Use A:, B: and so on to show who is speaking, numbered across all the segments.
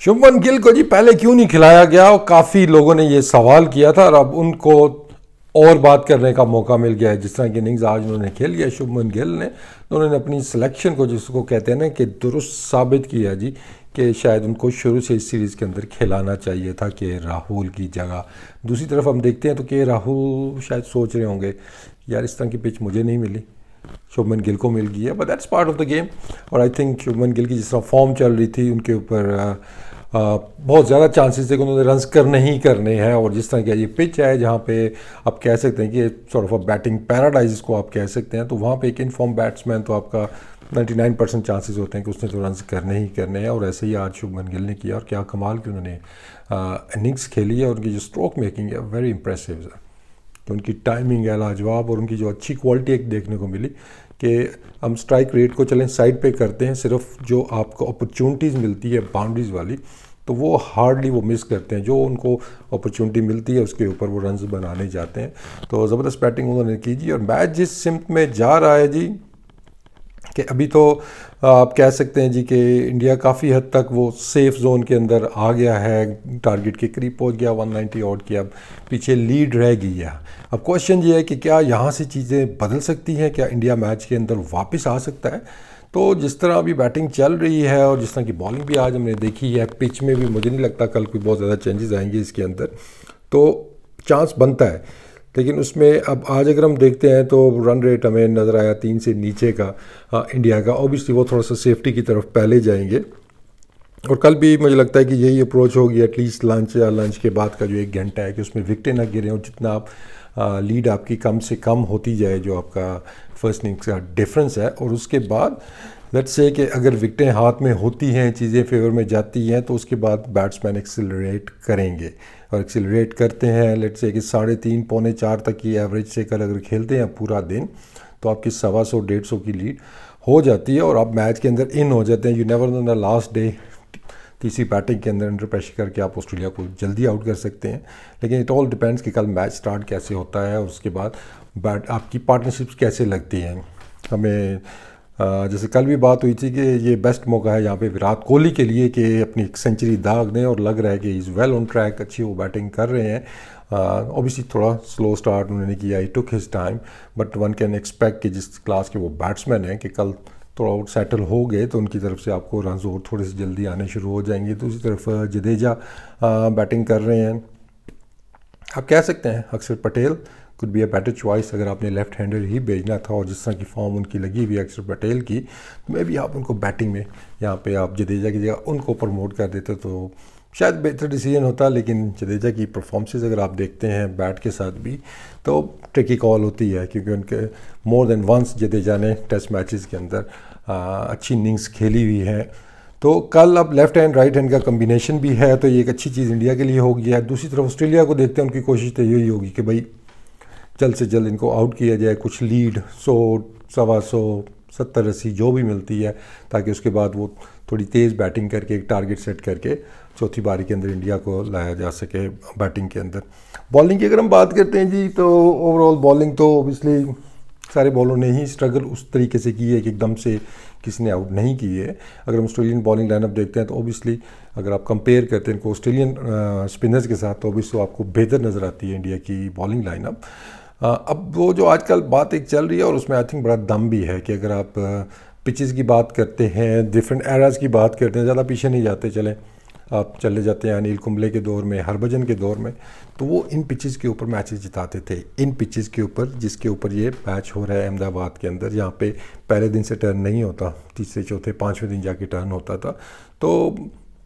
A: शुभमन गिल को जी पहले क्यों नहीं खिलाया गया, और काफ़ी लोगों ने ये सवाल किया था और अब उनको और बात करने का मौका मिल गया है। जिस तरह की इनिंग्स आज उन्होंने खेल लिया शुभमन गिल ने, तो उन्होंने अपनी सिलेक्शन को, जिसको कहते हैं ना कि दुरुस्त साबित किया जी, कि शायद उनको शुरू से इस सीरीज़ के अंदर खिलाना चाहिए था के राहुल की जगह। दूसरी तरफ हम देखते हैं तो के राहुल शायद सोच रहे होंगे यार इस तरह की पिच मुझे नहीं मिली, शुभमन गिल को मिल गई है, but that's part of the game. और आई थिंक शुभमन गिल की जिस तरह फॉर्म चल रही थी उनके ऊपर बहुत ज़्यादा चांसेस थे कि उन्होंने रन्स करने ही करने हैं। और जिस तरह का ये पिच है जहाँ पे आप कह सकते हैं कि sort of a batting paradise को आप कह सकते हैं, तो वहाँ पे एक इनफॉर्म बैट्समैन तो आपका 99% चांसेस होते हैं कि उसने तो रन्स करने ही करने हैं। और ऐसे ही आज शुभमन गिल ने किया और क्या कमाल की उन्होंने इनिंग्स खेली है। उनकी जो स्ट्रोक मेकिंग है वेरी इंप्रेसिव है, तो उनकी टाइमिंग है लाजवाब। और उनकी जो अच्छी क्वालिटी एक देखने को मिली कि हम स्ट्राइक रेट को चलें साइड पे करते हैं, सिर्फ जो आपको अपॉर्चुनिटीज़ मिलती है बाउंड्रीज़ वाली तो वो हार्डली वो मिस करते हैं। जो उनको अपॉर्चुनिटी मिलती है उसके ऊपर वो रन्स बनाने जाते हैं। तो ज़बरदस्त बैटिंग उन्होंने की जी। और मैच जिस सिमत में जा रहा है जी कि अभी तो आप कह सकते हैं जी कि इंडिया काफ़ी हद तक वो सेफ जोन के अंदर आ गया है, टारगेट के करीब पहुंच गया 190 आउट की, अब पीछे लीड रह गई है। अब क्वेश्चन ये है कि क्या यहाँ से चीज़ें बदल सकती हैं, क्या इंडिया मैच के अंदर वापस आ सकता है। तो जिस तरह अभी बैटिंग चल रही है और जिस तरह की बॉलिंग भी आज हमने देखी है, पिच में भी मुझे नहीं लगता कल कोई बहुत ज़्यादा चेंजेस आएंगे इसके अंदर, तो चांस बनता है। लेकिन उसमें अब आज अगर हम देखते हैं तो रन रेट हमें नज़र आया 3 से नीचे का इंडिया का। ऑब्वियसली वो थोड़ा सा सेफ्टी की तरफ पहले जाएंगे और कल भी मुझे लगता है कि यही अप्रोच होगी, एटलीस्ट लंच या लंच के बाद का जो 1 घंटा है कि उसमें विकटें ना गिरें और जितना आप लीड आपकी कम से कम होती जाए, जो आपका फर्स्ट इनिंग्स का डिफरेंस है। और उसके बाद लेट्स से कि अगर विकटें हाथ में होती हैं, चीज़ें फेवर में जाती हैं, तो उसके बाद बैट्समैन एक्सिलरेट करेंगे और एक्सिलरेट करते हैं। लेट्स से कि 3.5 पौने 4 तक की एवरेज से कल अगर खेलते हैं पूरा दिन तो आपकी 125-150 की लीड हो जाती है और आप मैच के अंदर इन हो जाते हैं। You never know the last day, तीसरी बैटिंग के अंदर अंडर प्रेशर करके आप ऑस्ट्रेलिया को जल्दी आउट कर सकते हैं। लेकिन इट ऑल डिपेंड्स कि कल मैच स्टार्ट कैसे होता है और उसके बाद आपकी पार्टनरशिप्स कैसे लगती हैं। हमें जैसे कल भी बात हुई थी कि ये बेस्ट मौका है यहाँ पे विराट कोहली के लिए कि अपनी एक सेंचुरी दाग दें, और लग रहा है कि इज़ वेल ऑन ट्रैक, अच्छी वो बैटिंग कर रहे हैं। ऑब्वियसली थोड़ा स्लो स्टार्ट उन्होंने किया, he took his time, but one can expect कि जिस क्लास के वो बैट्समैन हैं कि कल थोड़ा आउट सेटल हो गए तो उनकी तरफ से आपको रन और थोड़े से जल्दी आने शुरू हो जाएंगे। दूसरी तरफ जडेजा बैटिंग कर रहे हैं। आप कह सकते हैं अक्षर Patel could be a better choice अगर आपने लेफ्ट हैंडर ही भेजना था, और जिस तरह की फॉर्म उनकी लगी हुई अक्षर पटेल की, तो मैं भी आप उनको बैटिंग में यहाँ पे आप जडेजा की जगह उनको प्रमोट कर देते तो शायद बेहतर डिसीजन होता। लेकिन जडेजा की परफॉर्मेंसेस अगर आप देखते हैं बैट के साथ भी तो ट्रिकी कॉल होती है, क्योंकि उनके मोर देन वंस जडेजा ने टेस्ट मैचेस के अंदर अच्छी इनिंग्स खेली हुई है। तो कल अब लेफ्ट हैंड राइट हैंड का कम्बिनेशन भी है, तो ये एक अच्छी चीज़ इंडिया के लिए होगी है। दूसरी तरफ ऑस्ट्रेलिया को देखते हैं, उनकी कोशिश तो यही होगी कि भाई जल्द से जल्द इनको आउट किया जाए, कुछ लीड 100, 125, 70, 80 जो भी मिलती है, ताकि उसके बाद वो थोड़ी तेज़ बैटिंग करके एक टारगेट सेट करके चौथी पारी के अंदर इंडिया को लाया जा सके बैटिंग के अंदर। बॉलिंग की अगर हम बात करते हैं जी, तो ओवरऑल बॉलिंग तो ओबियसली सारे बॉलरों ने ही स्ट्रगल उस तरीके से की है कि एकदम से किसी ने आउट नहीं की है। अगर हम ऑस्ट्रेलियन बॉलिंग लाइनअप देखते हैं तो ओबियसली अगर आप कंपेयर करते हैं इनको ऑस्ट्रेलियन स्पिनर्स के साथ, तो ओबियसली आपको बेहतर नज़र आती है इंडिया की बॉलिंग लाइनअप। अब वो जो आजकल बात एक चल रही है और उसमें आई थिंक बड़ा दम भी है कि अगर आप पिचेस की बात करते हैं, डिफरेंट एराज़ की बात करते हैं, ज़्यादा पीछे नहीं जाते, चलें आप चले जाते हैं अनिल कुंबले के दौर में, हरभजन के दौर में, तो वो इन पिचेस के ऊपर मैचेस जिताते थे। इन पिचेस के ऊपर जिसके ऊपर ये मैच हो रहा है अहमदाबाद के अंदर, जहाँ पे पहले दिन से टर्न नहीं होता, तीसरे चौथे पाँचवें दिन जाके टर्न होता था। तो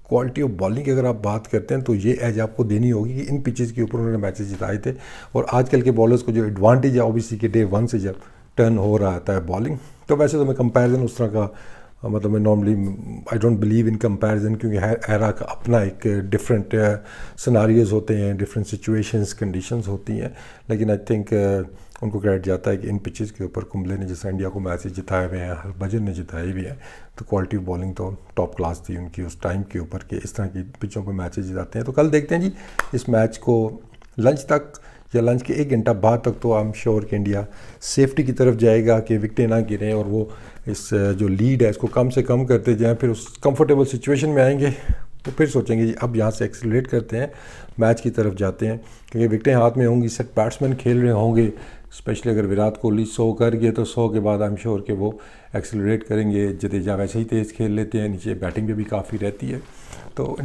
A: क्वालिटी ऑफ बॉलिंग की अगर आप बात करते हैं तो ये एज आपको देनी होगी कि इन पिचेस के ऊपर उन्होंने मैचेस जिताए थे। और आजकल के बॉलर्स को जो एडवांटेज है ओबीसी के डे 1 से जब टर्न हो रहा था है बॉलिंग, तो वैसे तो मैं कंपैरिजन उस तरह का मतलब मैं normally I don't believe in comparison, क्योंकि हर एरा का अपना एक डिफरेंट सिनारियोज होते हैं, डिफरेंट सिचुएशंस कंडीशंस होती हैं। लेकिन आई थिंक उनको क्रेडिट जाता है कि इन पिचेस के ऊपर कुंबले ने जैसे इंडिया को मैचेस जिताए हुए हैं, हरभजन ने जिताए हुए हैं, तो क्वालिटी ऑफ बॉलिंग तो टॉप क्लास थी उनकी उस टाइम के ऊपर कि इस तरह की पिचों पर मैचेस जिताते हैं। तो कल देखते हैं जी इस मैच को लंच तक या लंच के 1 घंटा बाद तक तो आई एम श्योर कि इंडिया सेफ्टी की तरफ जाएगा कि विकटें ना गिरें और वो इस जो लीड है इसको कम से कम करते जाएं, फिर उस कंफर्टेबल सिचुएशन में आएंगे तो फिर सोचेंगे जी अब यहाँ से एक्सेलरेट करते हैं, मैच की तरफ जाते हैं, क्योंकि विकेटें हाथ में होंगी, सेट बैट्समैन खेल रहे होंगे, स्पेशली अगर विराट कोहली 100 कर गए तो 100 के बाद आई एम श्योर कि वो एक्सेलरेट करेंगे। जडेजा वैसे ही तेज़ खेल लेते हैं, नीचे बैटिंग पे भी काफ़ी रहती है। तो